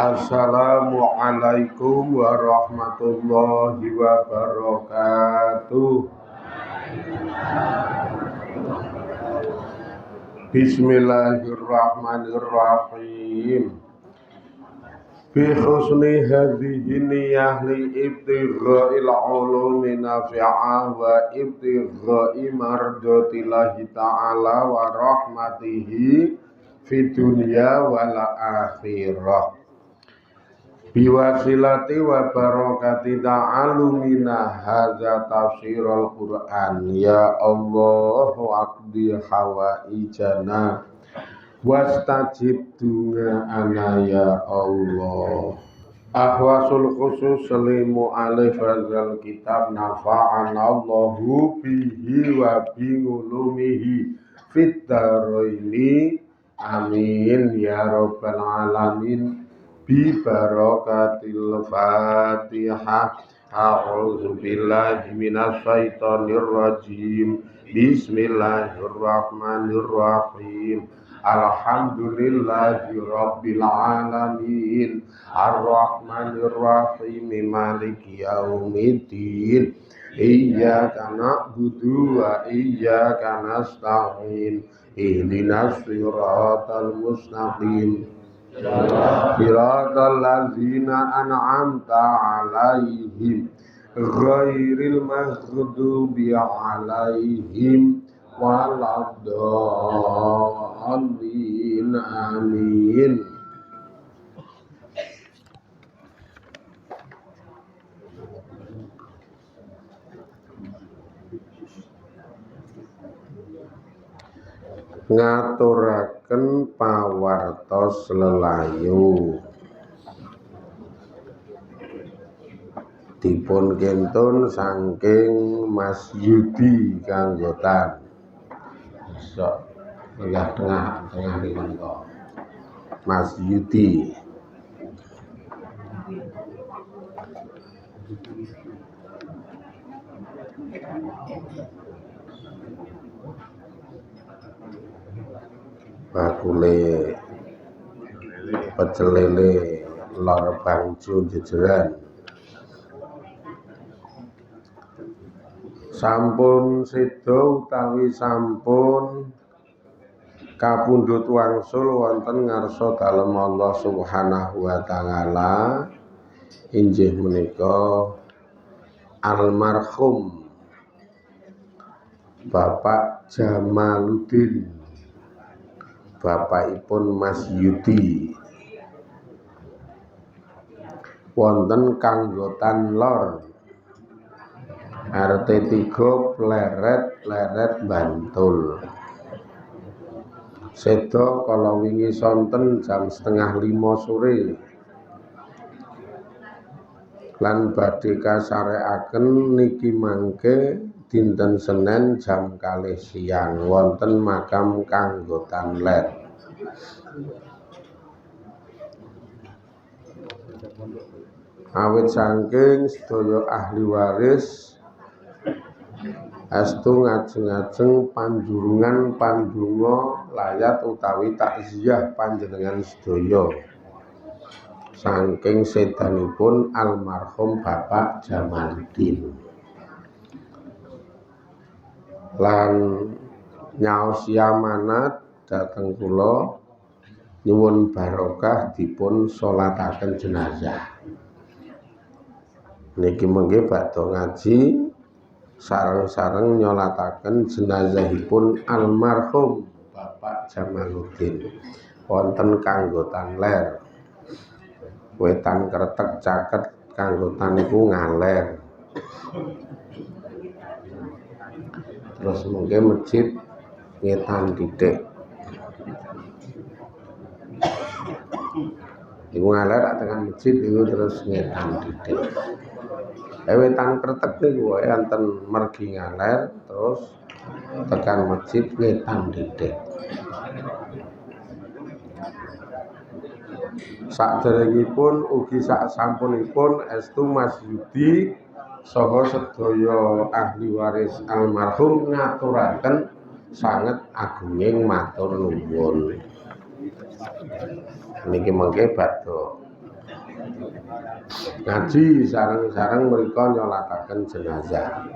Assalamualaikum warahmatullahi wabarakatuh. Bismillahirrahmanirrahim. Bi husni hadhihi niyyah li ibtigha'il ulumi nafi'ah wa ibtigha'i mardatillahi ta'ala wa rahmatihi fid dunya wal akhirah. Biwasilati wa barakati ta'alumina hadza tafsirul Qur'an ya Allah waqdi hawaijana wastajib du'ana ya Allah. Ahwasul khusus selimu alif hadzal kitab nafa'ana Allahu bihi wa bi ulumihi fid dharaini amin ya rabbal alamin. Bi barakatil Fatihah. A'udzu billahi minasy syaithanir rajim. Bismillahirrahmanirrahim. Alhamdulillahi rabbil alamin. Arrahmanir rahim. Maliki yaumiddin. Iyyaka na'budu wa iyyaka nasta'in. Ihdinas siratal mustaqim. Siratal ladzina an'amta 'alaihim ghairil maghdubi 'alaihim waladdallin amin. Ngaturaken pawartos lelayu dipun kentun saking Mas Yudi kanggotan sok tengah dipun kok Mas Yudi bakule pecel lele lor bangju jejeran sampun sedo utawi sampun kapundhut wangsul wonten ngarsa dalem Allah Subhanahu wa taala inggih menika almarhum Bapak Jamaluddin, bapakipun Mas Yudi, wonten kanggotan lor RT 3 Pleret Bantul. Sedo kala wingi sonten jam 4:30 sore lan badhe kasareaken niki mangke dinten Senin jam 2 siang wonten makam kanggotan ler. Awit saking sedaya ahli waris astu ngajeng-ajeng panjurungan pandonga layat utawi takziah panjenengan sedaya saking sedanipun almarhum Bapak Jamaluddin lan nyaos amanat dhateng kula nyuwun barokah dipun salataken jenazah niki mengke badhe ngaji sareng-sareng nyolataken jenazahipun almarhum Bapak Jamaluddin wonten kanggotan ler wetan Kretek Caket kanggotan niku ngaler terus mengke masjid ngetan titik iku ngaler tekan masjid niku terus ngetan titik wetan Kretek niku enten mergi ngaler terus tekan masjid ngetan titik. Saderengipun ugi sak sampunipun estu Mas Yudi saha sedaya ahli waris almarhum ngaturaken sanget agunging matur nuwun. Niki mengke badhe ngaji sareng-sareng mriku nyolataken jenazah.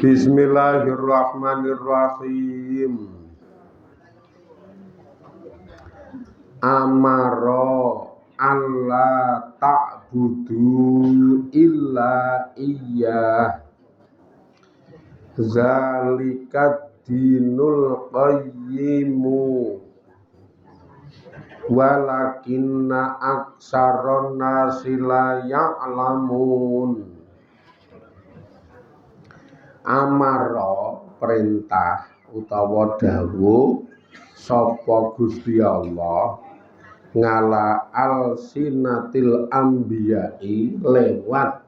Bismillahirrahmanirrahim. Amaro alla ta'budu illa iyyah. Zalikat dinul qayyimu walakinna aksaron nasi la ya'lamun. Amaro perintah utawa dawuh sapa Gusti Allah ngala alsinatil ambiyai lewat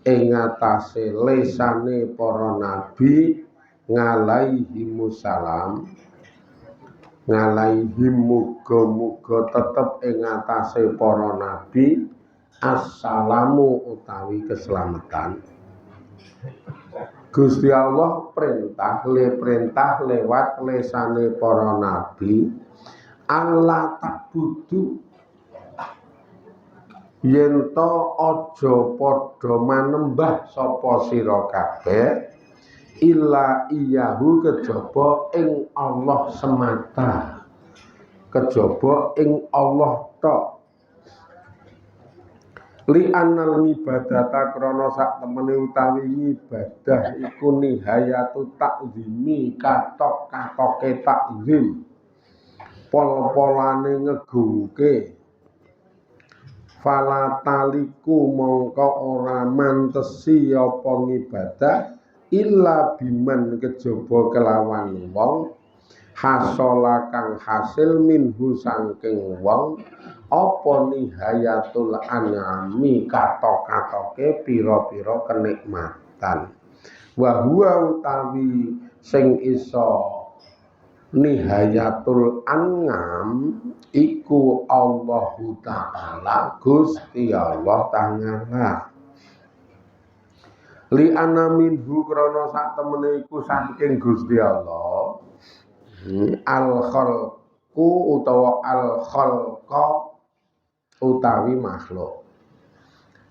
ing atase lesane para nabi ngalaihimussalam ngalaihim muga-muga tetep ing atase para nabi assalamu utawi keselamatan. Gusti Allah perintah lewat lesane para nabi Allah ta'budu yen to aja padha manembah sapa sira kabeh illa iyahu kejaba ing Allah semata, kejaba ing Allah tok. Li annal ibadata krana sak temene utawi ibadah iku nihayatu takzimi katok-katoke takzim pol-polane ngegungke fala taliku mongko ora mantesi apa ngibadah illa biman kejaba kelawan wong hasola kang hasil minhu sangking wong apa nihayatul an'ami katok-katoke pira-pira kenikmatan wa huwa utawi sing iso nihayatul an'am iku Allahu Ta'ala Gusti Allah Ta'ala li ana minhu krana sak temene iku saking Gusti Allah al khalqu utawa al khalqa utawi makhluk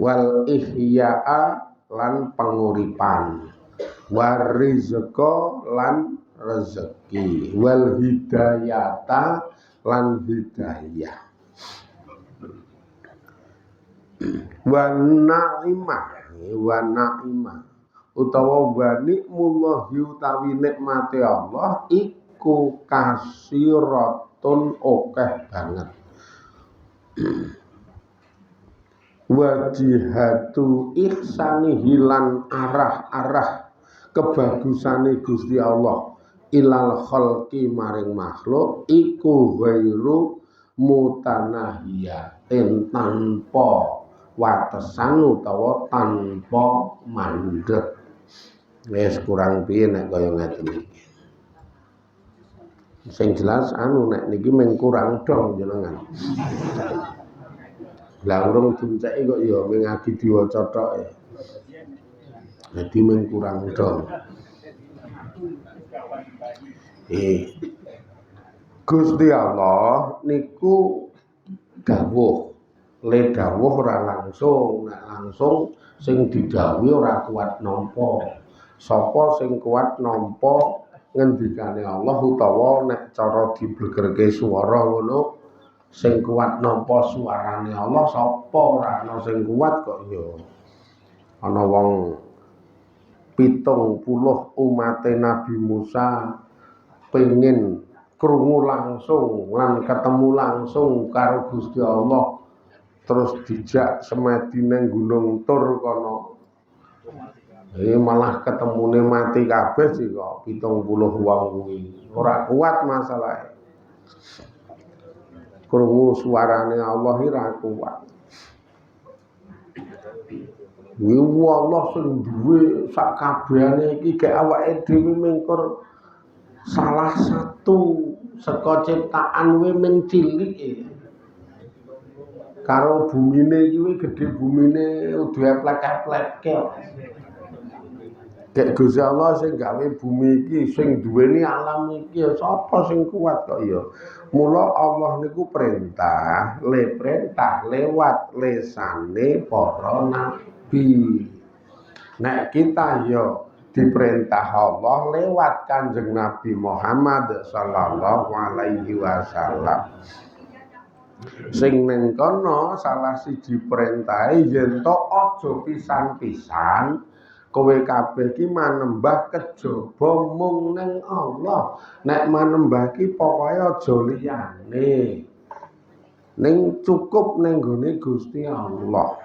wal ihya'a lan penguripan war rizqa lan rezeki wal hidayata lan hidayah wa na'imah utawa wa nikmullahi utawi nikmate Allah iku kasiratun akeh banget wajihatu ihsani hilan arah-arah kebagusane Gusti Allah ilal khalqi maring makhluk iku ghairu mutanahiyatin tanpa watesan utawa tanpa mandeg. Wis kurang piye nek kaya ngeten iki. Sing jelas nek niki mung kurang dong jenengan. Lah urung dinceki kok ya ngagi diwaca tok ya. Dadi mung kurang dong. Gusti Allah niku dawuh. Le dawuh ora langsung, nek langsung sing didhawuhi ora kuat nampa. Sapa sing kuat nampa ngendikane Allah utawa nek cara diblegerke swara ngono sing kuat nampa suarane Allah sapa ora ana sing kuat kok ya. Ana wong 70 umate Nabi Musa pengen krungu langsung lan ketemu langsung karo Gusti Allah terus dijak semedi nang Gunung Tur kono. Malah ketemune mati kabeh sih kok 70 wong kuwi. Ora kuat masalahe. Krungu suarane Allah ora kuat. Allah sing duwe sak kabehane iki gek awake dhewe mengkur salah satu saka ciptaan kuwi mung cilik karo bumine iki gedhe bumine udu eplek-epleke. Dek Gusti Allah sing gawe bumi iki, sing duweni alam iki, sapa sing kuat kok ya. Mula Allah niku perintah lewat lesane para nabi. Nek kita ya diperintah Allah lewat Kanjeng Nabi Muhammad sallallahu alaihi wasallam. Sing ning kono salah siji perintahe yen to aja pisan-pisan kowe kabeh iki manembah kejaba mung ning Allah. Nek manembah ki pokoke aja liyane. Ning cukup ning gone Gusti Allah.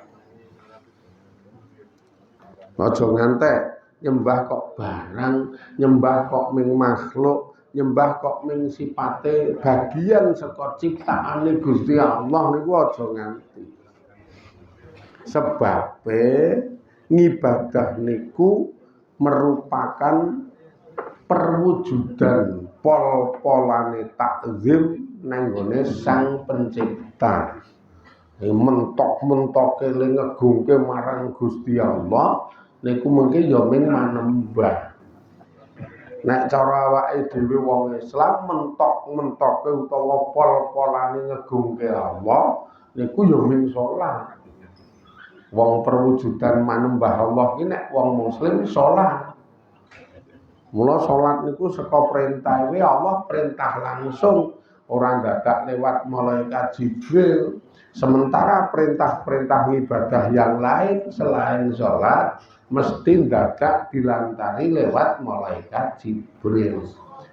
Aja ngantek nyembah kok barang, nyembah kok ming makhluk, nyembah kok ming sipate bagian saka ciptaane Gusti Allah niku aja nganti. Sebabe ngibadah niku merupakan perwujudan pol-polane takzim nang gone Sang Pencipta. Mentok-mentoke le ngegungke marang Gusti Allah niku mengke ya ming manembah. Nek cara awake dhewe wong Islam mentok-mentoke utawa pol-polane ngegungke Allah niku ya ming salat. Wong perwujudan manembah Allah iki nek wong muslim salat. Mula salat niku saka perintah Allah perintah langsung ora dadak lewat malaikat Jibril. Sementara perintah-perintah ibadah yang lain selain salat mesti dadak dilantari lewat malaikat Jibril.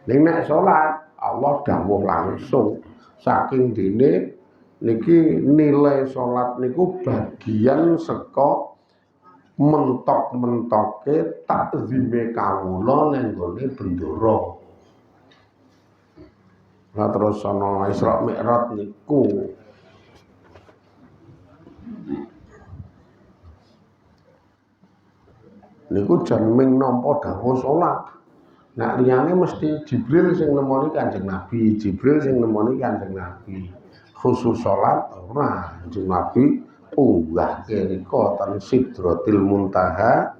Ning nek salat Allah dawuh langsung saking dene niki nilai salat niku bagian saka mentok-mentoke takzime kawula nang gone bendara. Lah terus ana Isra Mi'raj niku jan ming nampa dawuh salat. Nek liyane mesti Jibril sing nemoni Kanjeng Nabi, Jibril sing nemoni Kanjeng Nabi. Khusus salat ora, Kanjeng Nabi unggah kene ten Sidratil Muntaha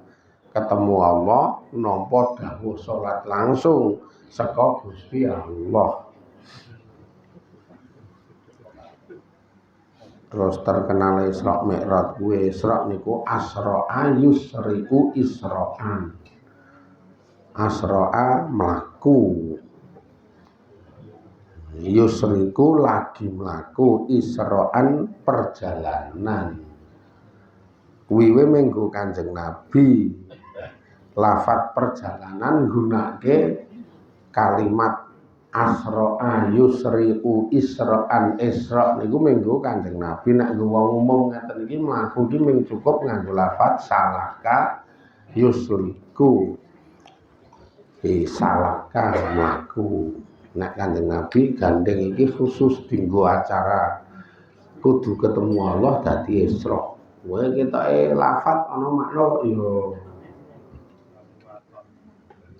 ketemu Allah nampa dawuh salat langsung saka Gusti Allah. Terus terkenal Isra Mi'raj kuwi Isra niku asra'a yusri'u isra'an. Asra'a mlaku. Yusriku lagi mlaku, isra'an perjalanan. Kuwi menggo Kanjeng Nabi lafat perjalanan gunake kalimat asra'a yusri'u isra'an. Isra niku menggo Kanjeng Nabi nek wong umum ngeten iki mlaku iki mung cukup nganggo lafat salaka yusriku. Salaka mlaku. Nek Kanjeng Nabi gandeng iki khusus dinggo acara kudu ketemu Allah dadi Isra. Kowe ketoke lafat ana makna kok ya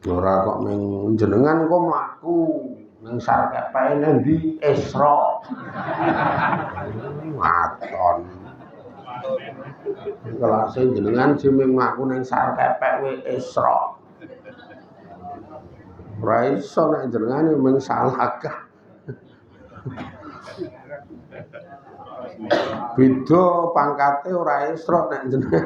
ora kok mung jenengan kok mlaku nang sarkepeke nang ndi Isra. Waton. Kelas jenengan sing mlaku nang sarkepek we Isra. Ora iso nek jenengan mung salakah. Beda pangkate ora Isra nek jenengan.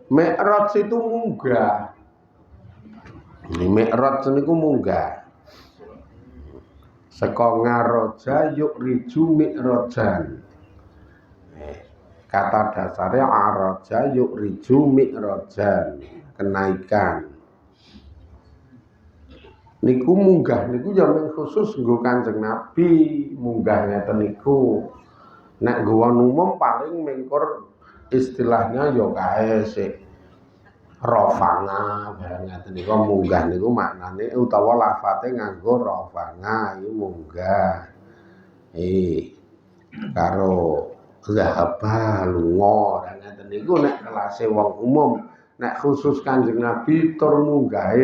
Mi'raj itu munggah. Mi'raj niku munggah. Saka ngaroja yuk riju mi'rajan. Kata dasarnya araja yuk riju mi'rajan, kenaikan. Niku munggah niku ya khusus nggo Kanjeng Nabi munggah ngeten niku. Nek nggo umum paling mengkur istilahnya ya kae sik rofanga barang ngeten niku munggah niku maknane utawa lafate nganggo rofanga iku munggah. Karo zahaba lunga ngeten niku nek kelase wong umum. nek khusus Kanjeng Nabi tur munggah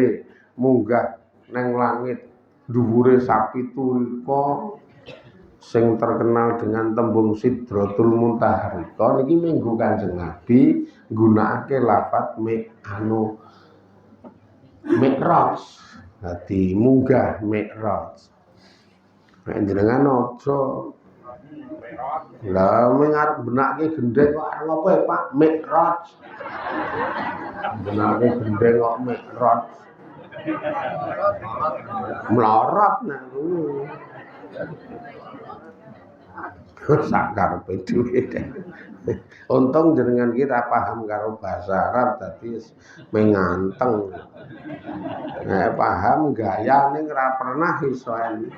neng langit dhuwure sapi turika sing terkenal dengan tembung Sidratul Muntaha niki minggu Kanjeng Nabi nggunakake lafaz Mi'raj. Dadi munggah Mi'raj. Nek jenengan aja lah mengarep benake gendeng kok arep apa ya Pak? Mi'raj. Benake gendeng kok Mi'raj. Melorot nek sak karepe dhewe. Untung jenengan kita paham karo bahasa Arab dadi menganteng. Nek paham gayane ora pernah iso en.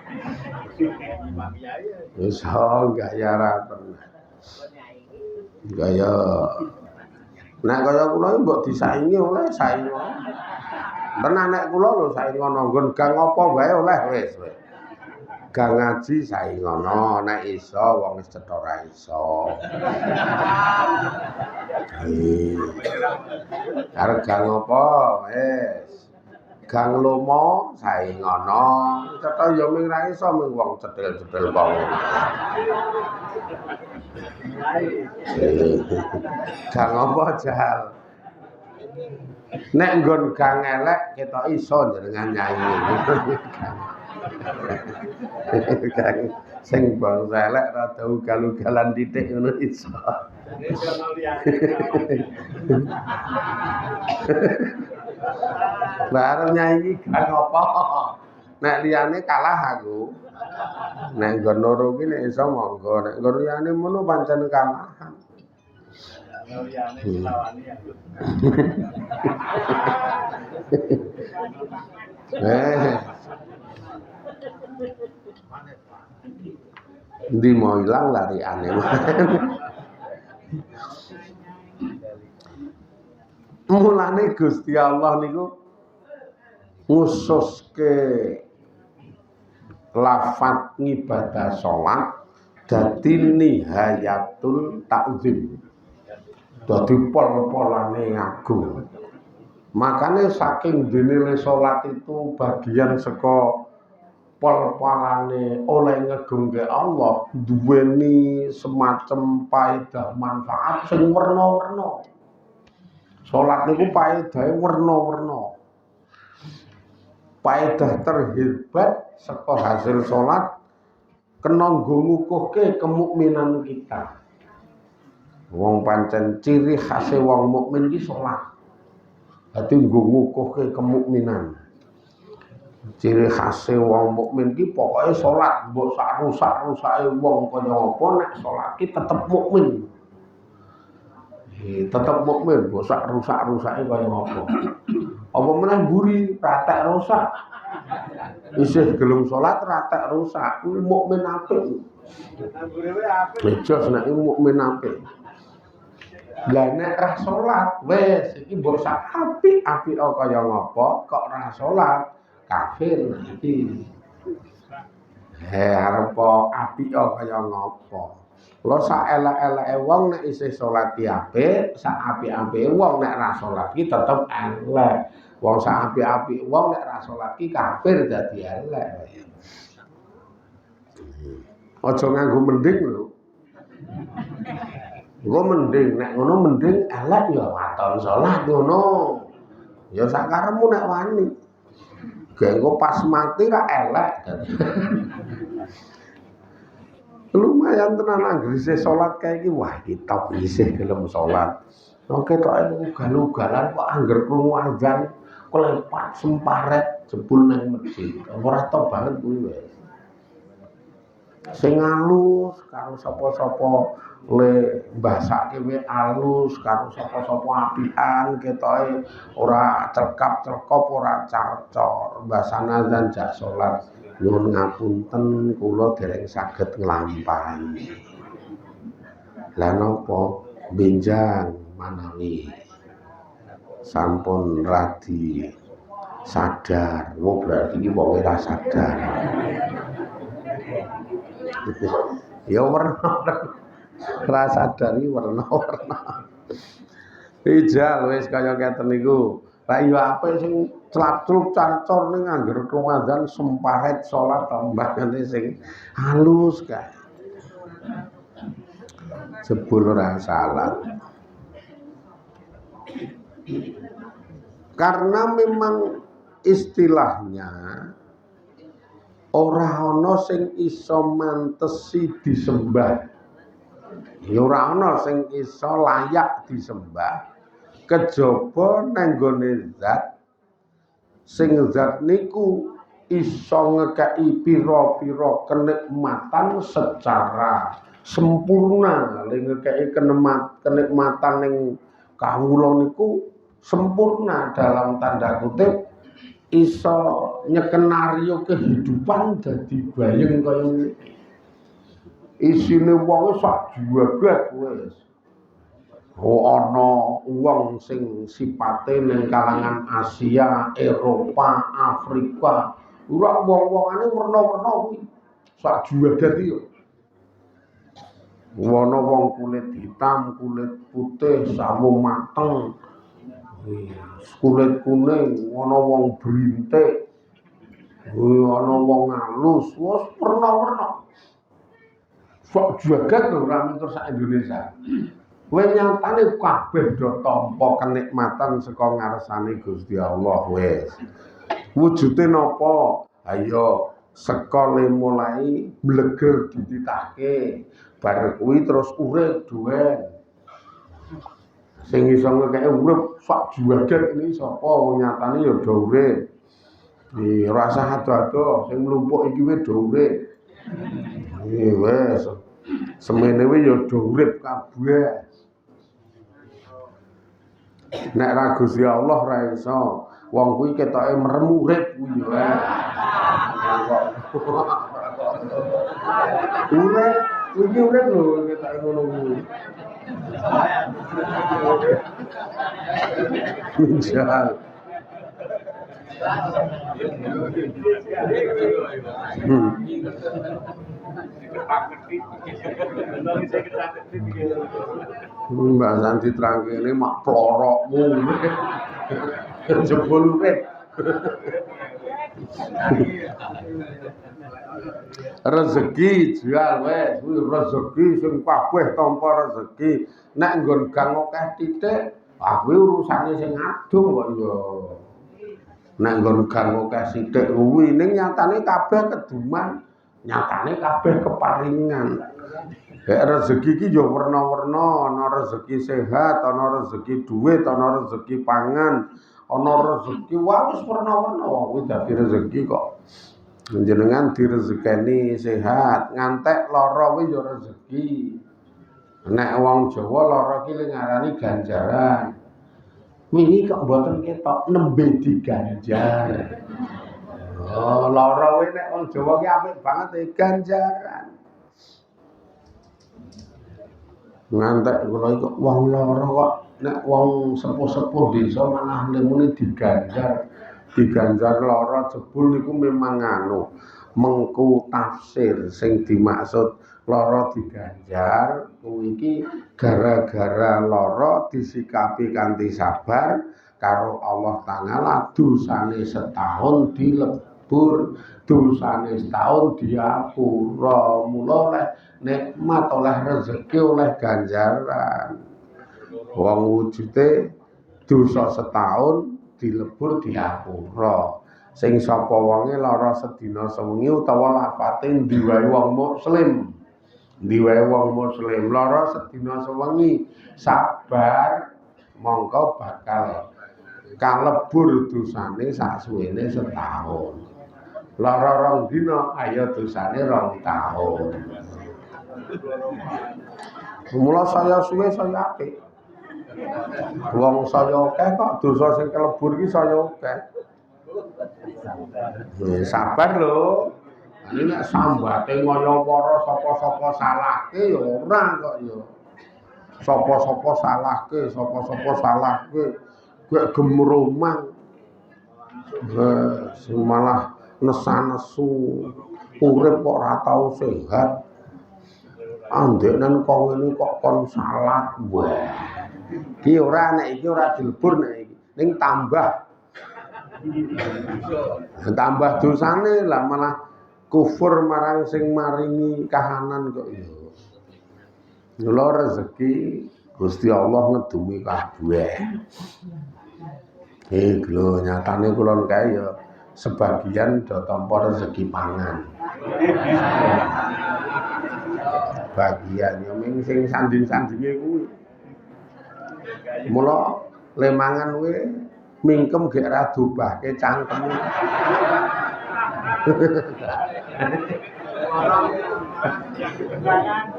Iso gaya ora pernah. Gaya nek kaya kula mbok disaingi oleh saing. Tenan nek kula lho saing ngono nggon gang apa wae oleh wis. Gang ngaji saing ngono, nek iso wong wis cetha ora iso. Arep gang apa wis. Gang lomo saing ngono, cetha ya ming ra iso ming wong cedhil-cedhil kok. Gang apa jal? Nek nggon gang elek ketok iso jenengan nyanyi. Gang sing bangsa elek rada ugal-ugalan titik ngono iso. Baru nyanyi gang apa? Nek liyane kalah aku. Nek nggon loro ki nek iso monggo, nek nggon liyane mono pancen kalahan. Ndi mau ilang lari aneh. Mulane Gusti Allah niku ngususke lafaz ngibadah salat dadi nihayatul takzim. Dadi pol-polane agung. Makanya saking dinilai salat itu bagian saka pol-polane oleh ngegungke Allah duweni semacam paedah manfaat sing werna-werna. Salat niku paedahe werna-werna. Paedah terhebat saka hasil salat kena nggo ngukuhke kemukminan kita. Wong pancen ciri khase wong mukmin iki salat. Dadi nggo ngukuhke kemukminan. Ciri khase wong mukmin iki pokoke salat, mbok sak rusak-rusake wong kaya apa nek salat iki tetep mukmin. Tetep mukmin, mbok sak rusak-rusake kaya apa. Apa meneh mburi ratek rusak. Isih gelem salat ratek rusak, kuwi mukmin apik. Jos nek mukmin apik. Lah nek ra salat wis iki mbok sak apik-apik kaya ngapa kok ra salat kafir iki. Arep apik kaya ngapa. Lha sak elek-eleke wong nek isih salat ki apik, sak apik-apike wong nek ra salat ki tetep elek. Wong sak apik-apik wong nek ra salat ki kafir dadi elek. Aja nganggo mending lho. Engko mending nek ngono mending elek ya waton salat ngono. Ya sak karepmu nek wani. Engko pas mati ra elek. Lumayan tenan anggere isih salat kae iki wah iki top isih gelem salat. Oke tok ugal-ugalan kok angger krungu azan klepat semparet jebul nang masjid. Ora top banget kuwi wis. Sing alus karo sapa-sapa le mbasake we alus karo sapa-sapa apian ketoke ora celkap-celkop ora carcor mbasana dan jak salat nyuwun ngapunten kula dereng saged nglampahi lah napa benjang manawi sampun radi sadar berarti iki wong ora sadar ya werna ra sadari werna-werna. Ijal wis kaya ngeten niku. Lah iya apik sing clacluk cancor ning angger Ramadan semparet salat tambahane sing halus kae. Jebul ora salat. Karena memang istilahnya ora ana sing iso mantesi disembah. Ya ora ana sing iso layak disembah kejaba nang gone zat sing zat niku iso ngekeki pira-pira kenikmatan secara sempurna, ngekeki kenikmatan ning kawula niku sempurna dalam tanda kutip iso nyekenario kehidupan dadi bayeng kaya ngene. Isine wong sak jagat wis. Ana wong sing sipate ning kalangan Asia, Eropa, Afrika, ora wong-wongane werna-werna kuwi. Sak jagat iki. Ana wong kulit hitam, kulit putih, sawo mateng. Kulit kuning, ana wong brintik. Ana wong alus, wis werna-werna. Sak jagat lho ora mitur sak Indonesia. Kowe nyatane kabeh do tampa kenikmatan saka ngarsane Gusti Allah wis. Wujude napa? Ayo saka mulai bleger dititahke. Bar kuwi terus urip duwen. Sing iso ngekeki urip sak jagat iki sapa? Wong nyatane ya do urip. Ora usah ado-ado, sing mlumpuk iki wis do urip. Wes semene wis ya do urip kabeh. Nek ra Gusti Allah ra iso, wong kuwi ketoke merem urip kuwi ya. Urip, iki urip lho ketoke ngono kuwi. Jal. Mbak Santi trangkene mak plorokmu. Jebul urip. Rezeki jual wes, kuwi rezeki sing kabeh tampa rezeki. Nek nggon gang akeh titik, kuwi urusane sing adung kok ya. Nek nggon gang akeh sithik kuwi ning nyatane kabeh keduman, nyatane kabeh keparingan. Rezeki iki ya werna-werna, ana rezeki sehat, ana rezeki duit, ana rezeki pangan, ana rezeki wis werna-werna kuwi dadi rezeki kok. Jenengan direzekeni sehat, ngantek lara kuwi ya rezeki. Nek wong Jawa lara ki ngarani ganjaran. Wingi kok mboten ketok nembe diganjar. Oh, lara kuwi nek wong Jawa ki apik banget ganjaran. Ngantek kula iki wong lara kok nek wong sepuh-sepuh desa malah lemune diganjar. Diganjar lara jebul niku memang anu mengku tafsir sing dimaksud lara diganjar kuwi iki gara-gara lara disikapi kanthi sabar karo Allah Taala dosane setahun dilebur dosane setahun diapura mula oleh nikmat oleh rezeki oleh ganjaran wong wujude dosa setahun dilebur diapura sing sapa wonge lara sedina sewengi utawa lafate ndiwae wong muslim lara sedina sewengi sabar mongko bakal kalebur dosane sasuwene setahun lara rong dina ayo dosane 2 tahun mula saya suwe saya apik wong saya akeh kok dosa sing kelebur iki saya akeh. Sabar lho. Ini nek sambate ngoyo para sapa-sapa salahke ya ora kok ya. Sapa-sapa salahke gek gemromang. Sing malah nesu urip kok ora tau sehat. Andeknen kok ngene kok kon salat. Wah. Iki ora nek iki ora dilebur nek iki. Ning tambah dosane lah malah kufur marang sing maringi kahanan kok ya. Lho rezeki Gusti Allah ngedumi kabeh. Lho nyatane kula kae ya sebagian do tampa rezeki pangan. Bagian ya ming sing sanding-sandinge kuwi. Mula le mangan kuwi mingkem gek ra dobahke cangkeme.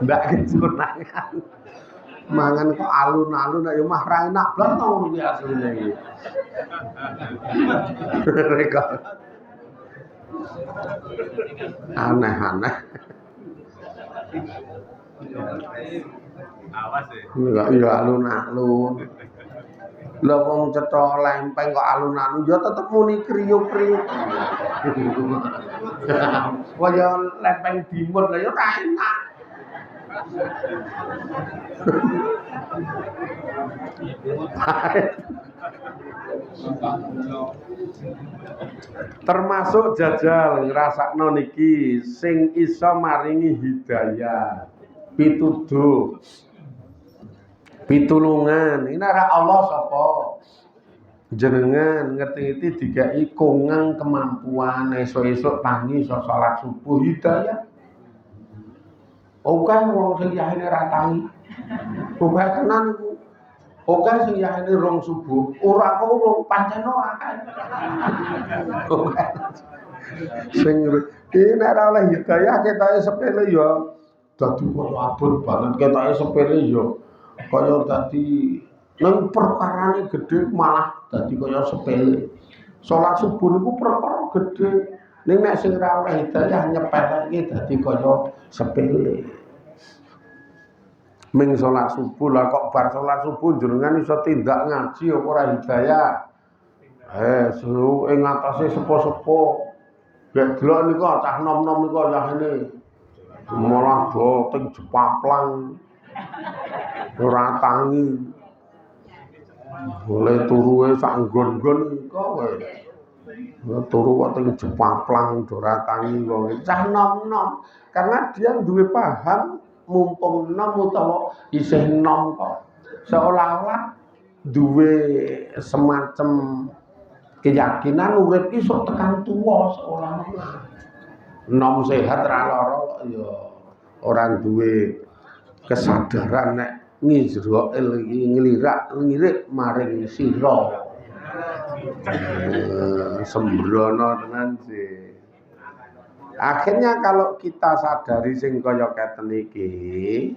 Ndak kesunangan. Mangan kok alun-alun ya mah ra enak blas to ngono ki asline iki. Rekor. Aneh-aneh. Awas ya. Ya alun-alun. Lah wong cetha lempeng kok alun-alun ya tetep muni kriuk-kriuk. Kaya lempeng dimut lah ya ora enak. Termasuk jajal ngrasakno niki sing iso maringi hidayah, pituduh, pitulungan. Ini ora Allah sapa? Jenengan ngerti-ngerti dikai kongang kemampuan esuk-esuk tangi iso salat subuh hidayah. Oke wong sing yahine ra tangi. Oke tenan iku. Oke sing yahine rong subuh, ora kok urung pancen ora kan. Oke. Sing iki nek ora oleh hidayah ketoke sepele ya dadi kaya abot banget ketoke sepele ya kaya dadi nang perkarane gedhe malah dadi kaya sepele. Salat subuh niku perkara gedhe. Ning nek sing ora oleh hidayah nyepeleke dadi kaya sepele. Ming salat subuh lah kok bar salat subuh jenengan iso tindak ngaji apa ora hidayah. Seru ing atase sepo-sepo. Gek delok niku cah nom-nom niku yahene malah do teng jepaplang. Ora tangi. Boleh turuwe sak nggon-nggon kok wae. Turu kok teng jepaplang ora tangi kok. Cah nom-nom karena dia duwe paham mumpung nom utawa isih nom kok seolah-olah duwe semacam keyakinan urip ki sok tekan tuwa seolah-olah nom sehat ra lara ya ora duwe kesadaran nek ngizrail iki nglirik maring sira sembrono tenan sih. Akhirnya kalau kita sadari sing kaya keten iki,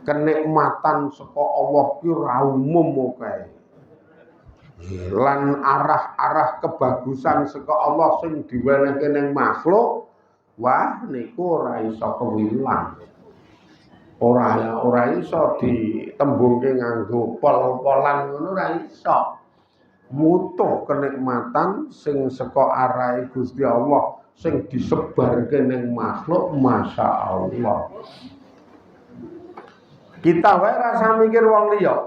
kenikmatan saka Allah ki ora umum kae. Lan arah-arah kebagusan saka Allah sing diwenehke ning makhluk, wah niku ora iso kewilang. Ora iso ditembungke nganggo pol-polan ngono ora iso. Mutuh kenikmatan sing saka arahe Gusti Allah sing disebarke ning makhluk masyaallah. Kita wae rasa mikir wong liya.